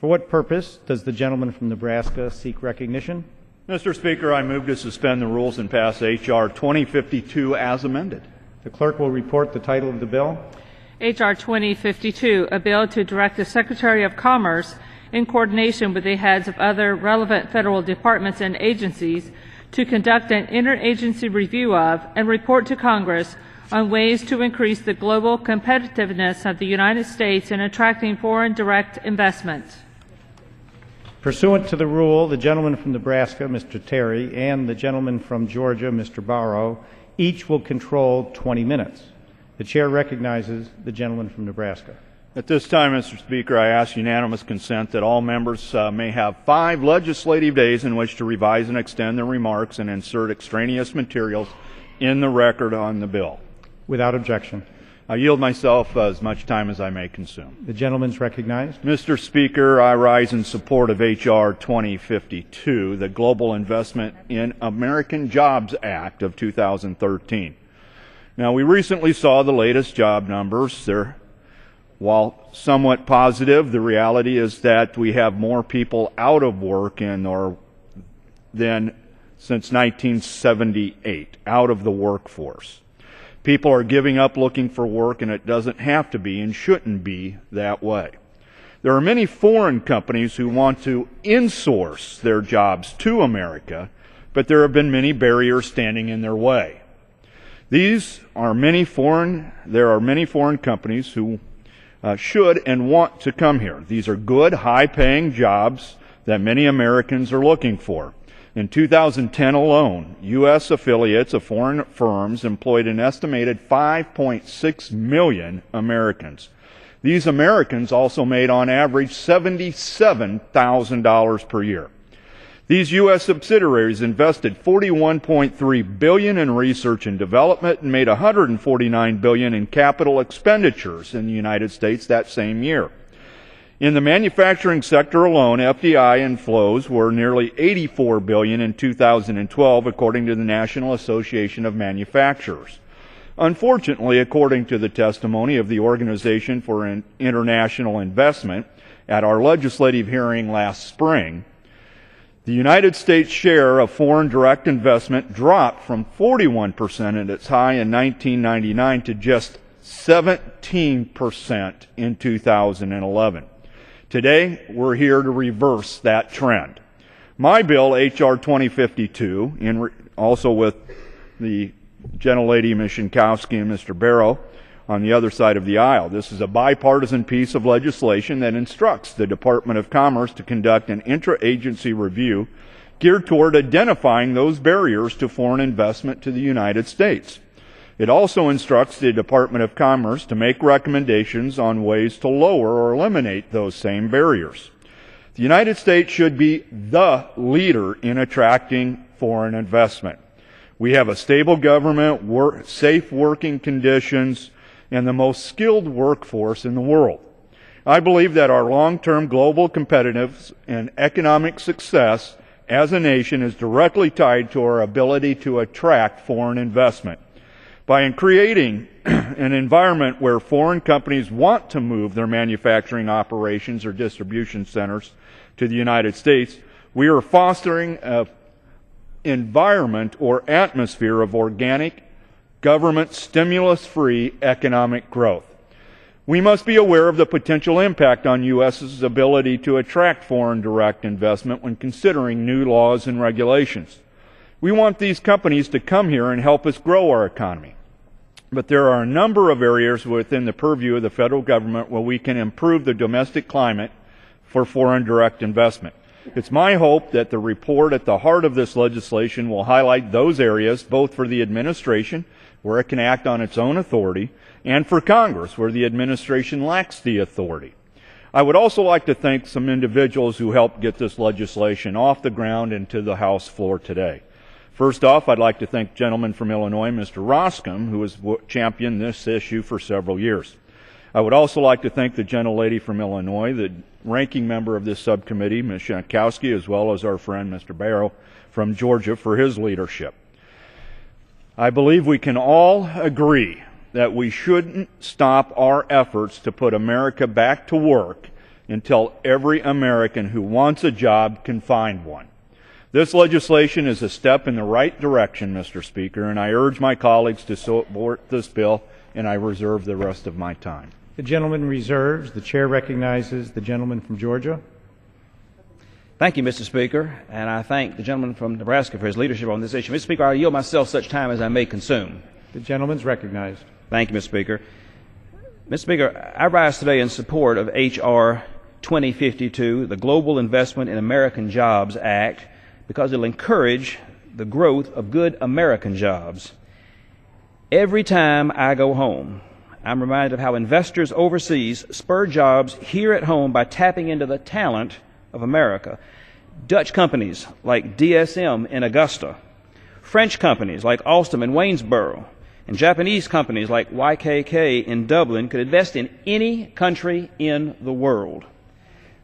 For what purpose does the gentleman from Nebraska seek recognition? Mr. Speaker, I move to suspend the rules and pass H.R. 2052 as amended. The clerk will report the title of the bill. H.R. 2052, a bill to direct the Secretary of Commerce, in coordination with the heads of other relevant federal departments and agencies, to conduct an interagency review of and report to Congress on ways to increase the global competitiveness of the United States in attracting foreign direct investment. Pursuant to the rule, the gentleman from Nebraska, Mr. Terry, and the gentleman from Georgia, Mr. Barrow, each will control 20 minutes. The chair recognizes the gentleman from Nebraska. At this time, Mr. Speaker, I ask unanimous consent that all members may have 5 legislative days in which to revise and extend their remarks and insert extraneous materials in the record on the bill. Without objection. I yield myself as much time as I may consume. The gentleman is recognized. Mr. Speaker, I rise in support of H.R. 2052, the Global Investment in American Jobs Act of 2013. Now, we recently saw the latest job numbers. While somewhat positive, the reality is that we have more people out of work than since 1978, out of the workforce. People are giving up looking for work, and it doesn't have to be and shouldn't be that way. There are many foreign companies who want to insource their jobs to America, but there have been many barriers standing in their way. There are many foreign companies who should and want to come here. These are good, high-paying jobs that many Americans are looking for. In 2010 alone, U.S. affiliates of foreign firms employed an estimated 5.6 million Americans. These Americans also made, on average, $77,000 per year. These U.S. subsidiaries invested $41.3 billion in research and development and made $149 billion in capital expenditures in the United States that same year. In the manufacturing sector alone, FDI inflows were nearly $84 billion in 2012, according to the National Association of Manufacturers. Unfortunately, according to the testimony of the Organization for International Investment at our legislative hearing last spring, the United States share of foreign direct investment dropped from 41% at its high in 1999 to just 17% in 2011. Today, we're here to reverse that trend. My bill, H.R. 2052, also with the gentlelady Ms. Szynkowski and Mr. Barrow on the other side of the aisle. This is a bipartisan piece of legislation that instructs the Department of Commerce to conduct an intra-agency review geared toward identifying those barriers to foreign investment to the United States. It also instructs the Department of Commerce to make recommendations on ways to lower or eliminate those same barriers. The United States should be the leader in attracting foreign investment. We have a stable government, safe working conditions, and the most skilled workforce in the world. I believe that our long-term global competitiveness and economic success as a nation is directly tied to our ability to attract foreign investment. By creating an environment where foreign companies want to move their manufacturing operations or distribution centers to the United States, we are fostering an environment or atmosphere of organic, government stimulus-free economic growth. We must be aware of the potential impact on U.S.'s ability to attract foreign direct investment when considering new laws and regulations. We want these companies to come here and help us grow our economy. But there are a number of areas within the purview of the federal government where we can improve the domestic climate for foreign direct investment. It's my hope that the report at the heart of this legislation will highlight those areas, both for the administration, where it can act on its own authority, and for Congress, where the administration lacks the authority. I would also like to thank some individuals who helped get this legislation off the ground and to the House floor today. First off, I'd like to thank the gentleman from Illinois, Mr. Roskam, who has championed this issue for several years. I would also like to thank the gentlelady from Illinois, the ranking member of this subcommittee, Ms. Szynkowski, as well as our friend, Mr. Barrow, from Georgia, for his leadership. I believe we can all agree that we shouldn't stop our efforts to put America back to work until every American who wants a job can find one. This legislation is a step in the right direction, Mr. Speaker, and I urge my colleagues to support this bill, and I reserve the rest of my time. The gentleman reserves. The chair recognizes the gentleman from Georgia. Thank you, Mr. Speaker, and I thank the gentleman from Nebraska for his leadership on this issue. Mr. Speaker, I yield myself such time as I may consume. The gentleman's recognized. Thank you, Mr. Speaker. Mr. Speaker, I rise today in support of H.R. 2052, the Global Investment in American Jobs Act, because it will encourage the growth of good American jobs. Every time I go home, I'm reminded of how investors overseas spur jobs here at home by tapping into the talent of America. Dutch companies like DSM in Augusta, French companies like Alstom in Waynesboro, and Japanese companies like YKK in Dublin could invest in any country in the world.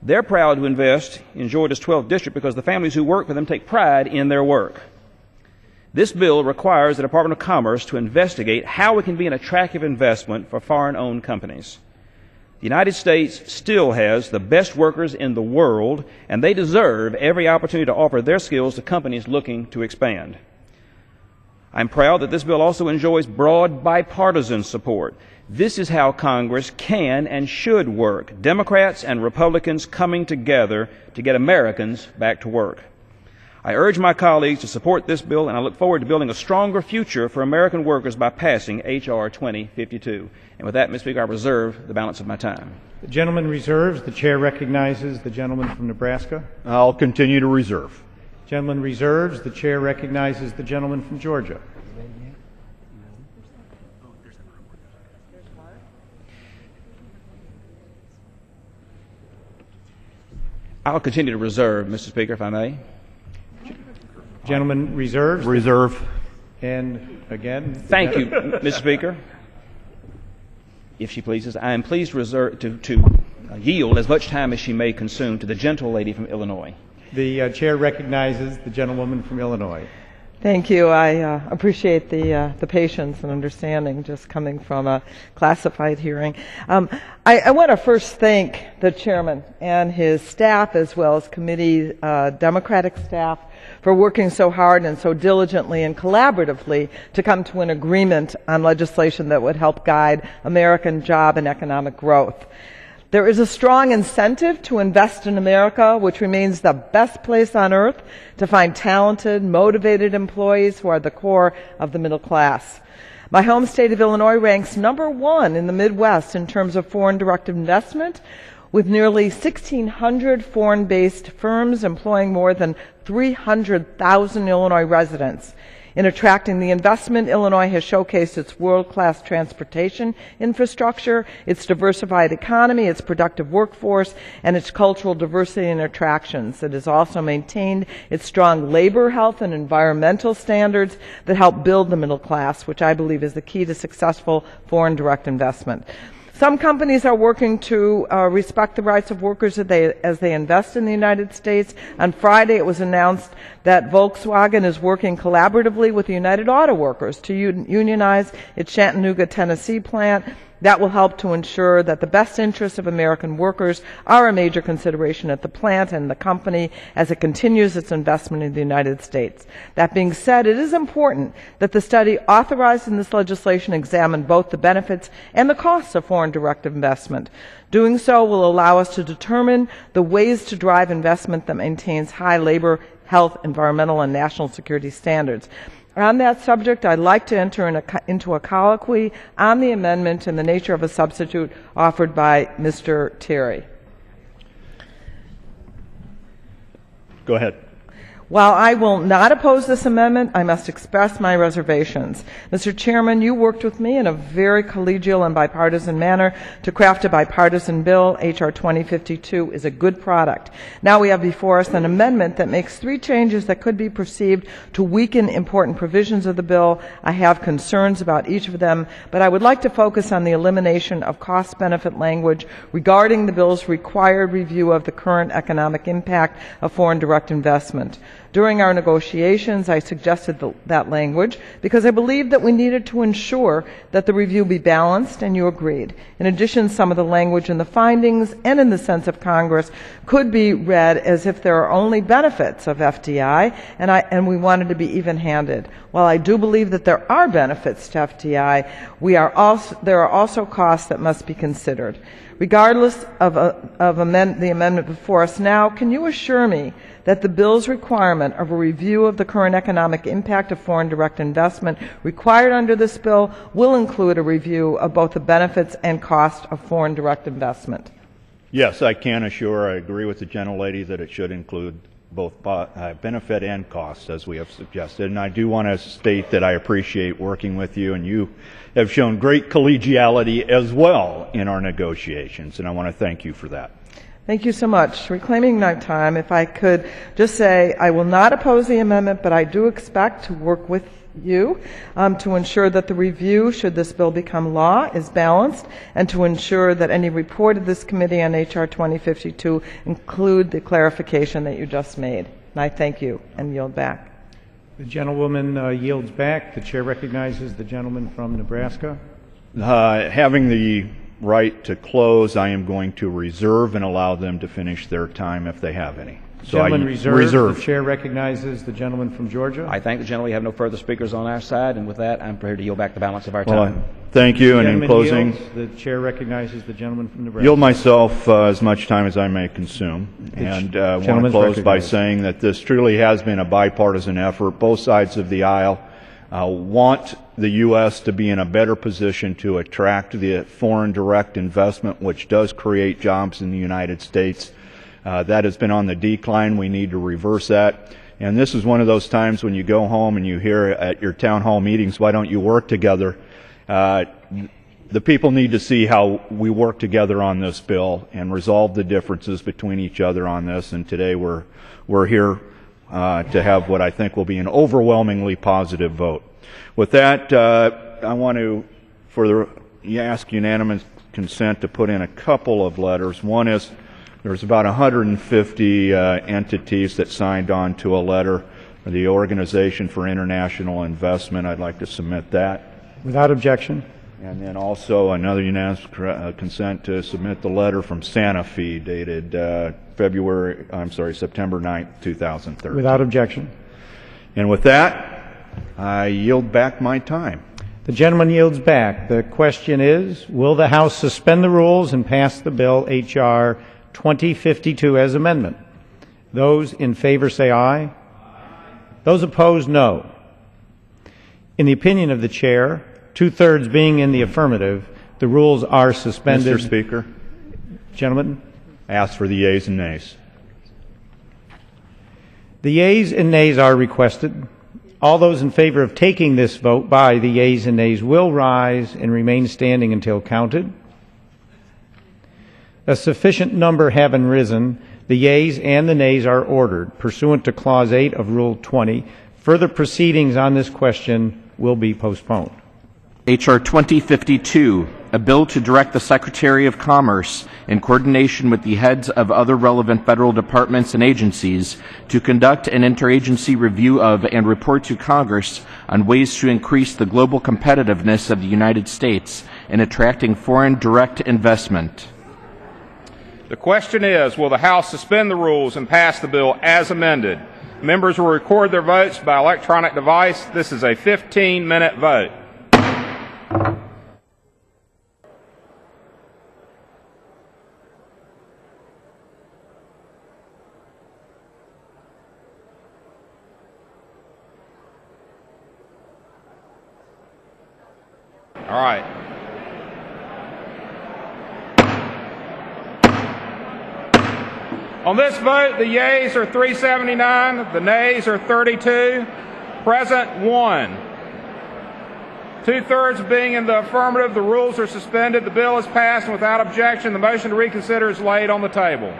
They're proud to invest in Georgia's 12th district because the families who work for them take pride in their work. This bill requires the Department of Commerce to investigate how it can be an attractive investment for foreign-owned companies. The United States still has the best workers in the world, and they deserve every opportunity to offer their skills to companies looking to expand. I'm proud that this bill also enjoys broad bipartisan support. This is how Congress can and should work, Democrats and Republicans coming together to get Americans back to work. I urge my colleagues to support this bill, and I look forward to building a stronger future for American workers by passing H.R. 2052. And with that, Mr. Speaker, I reserve the balance of my time. The gentleman reserves. The chair recognizes the gentleman from Nebraska. I'll continue to reserve. Gentleman reserves. The chair recognizes the gentleman from Georgia. I'll continue to reserve, Mr. Speaker, if I may. Gentleman reserves. Reserve. And again. Thank you, Mr. Speaker. If she pleases, I am pleased to yield as much time as she may consume to the gentle lady from Illinois. The chair recognizes the gentlewoman from Illinois. Thank you. I appreciate the patience and understanding just coming from a classified hearing. I want to first thank the chairman and his staff as well as committee Democratic staff for working so hard and so diligently and collaboratively to come to an agreement on legislation that would help guide American job and economic growth. There is a strong incentive to invest in America, which remains the best place on earth to find talented, motivated employees who are the core of the middle class. My home state of Illinois ranks #1 in the Midwest in terms of foreign direct investment, with nearly 1,600 foreign-based firms employing more than 300,000 Illinois residents. In attracting the investment, Illinois has showcased its world-class transportation infrastructure, its diversified economy, its productive workforce, and its cultural diversity and attractions. It has also maintained its strong labor, health, and environmental standards that help build the middle class, which I believe is the key to successful foreign direct investment. Some companies are working to respect the rights of workers as they invest in the United States. On Friday, it was announced that Volkswagen is working collaboratively with the United Auto Workers to unionize its Chattanooga, Tennessee plant. That will help to ensure that the best interests of American workers are a major consideration at the plant and the company as it continues its investment in the United States. That being said, it is important that the study authorized in this legislation examine both the benefits and the costs of foreign direct investment. Doing so will allow us to determine the ways to drive investment that maintains high labor, health, environmental, and national security standards. On that subject, I'd like to enter into a colloquy on the amendment in the nature of a substitute offered by Mr. Terry. Go ahead. While I will not oppose this amendment, I must express my reservations. Mr. Chairman, you worked with me in a very collegial and bipartisan manner to craft a bipartisan bill. H.R. 2052 is a good product. Now we have before us an amendment that makes 3 changes that could be perceived to weaken important provisions of the bill. I have concerns about each of them, but I would like to focus on the elimination of cost-benefit language regarding the bill's required review of the current economic impact of foreign direct investment. During our negotiations, I suggested that language because I believed that we needed to ensure that the review be balanced, and you agreed. In addition, some of the language in the findings and in the sense of Congress could be read as if there are only benefits of FDI, and we wanted to be even-handed. While I do believe that there are benefits to FDI, there are also costs that must be considered. Regardless of the amendment before us now, can you assure me that the bill's requirement of a review of the current economic impact of foreign direct investment required under this bill will include a review of both the benefits and cost of foreign direct investment? Yes, I can assure. I agree with the gentlelady that it should include both benefit and cost, as we have suggested. And I do want to state that I appreciate working with you, and you have shown great collegiality as well in our negotiations, and I want to thank you for that. Thank you so much. Reclaiming my time, if I could just say I will not oppose the amendment, but I do expect to work with you to ensure that the review, should this bill become law, is balanced, and to ensure that any report of this committee on H.R. 2052 include the clarification that you just made. And I thank you and yield back. The gentlewoman yields back. The chair recognizes the gentleman from Nebraska. Having the right to close, I am going to reserve and allow them to finish their time if they have any. So Gentleman I reserve. The chair recognizes the gentleman from Georgia. I thank the gentleman. We have no further speakers on our side, and with that, I'm prepared to yield back the balance of our time. Well, thank you, and in closing, yields. The chair recognizes the gentleman from Nebraska. yield myself as much time as I may consume, and want to close by saying that this truly has been a bipartisan effort. Both sides of the aisle want the U.S. to be in a better position to attract the foreign direct investment, which does create jobs in the United States. That has been on the decline. We need to reverse that. And this is one of those times when you go home and you hear at your town hall meetings, why don't you work together? The people need to see how we work together on this bill and resolve the differences between each other on this. And today we're here to have what I think will be an overwhelmingly positive vote. With that, I want to ask unanimous consent to put in a couple of letters. One is there's about 150 entities that signed on to a letter, the Organization for International Investment. I'd like to submit that. Without objection. And then also another unanimous consent to submit the letter from Santa Fe dated September 9th, 2013. Without objection. And with that, I yield back my time. The gentleman yields back. The question is, will the House suspend the rules and pass the bill H.R. 2052 as amendment? Those in favor say aye. Those opposed, no. In the opinion of the chair, two-thirds being in the affirmative, the rules are suspended. Mr. Speaker. Gentlemen. Ask for the yeas and nays. The yeas and nays are requested. All those in favor of taking this vote by the yeas and nays will rise and remain standing until counted. A sufficient number having risen, the yeas and the nays are ordered. Pursuant to Clause 8 of Rule 20, further proceedings on this question will be postponed. H.R. 2052, a bill to direct the Secretary of Commerce, in coordination with the heads of other relevant federal departments and agencies, to conduct an interagency review of and report to Congress on ways to increase the global competitiveness of the United States in attracting foreign direct investment. The question is, will the House suspend the rules and pass the bill as amended? Members will record their votes by electronic device. This is a 15-minute vote. All right. On this vote, the yeas are 379, the nays are 32, present 1. Two-thirds being in the affirmative, the rules are suspended, the bill is passed, and without objection, the motion to reconsider is laid on the table.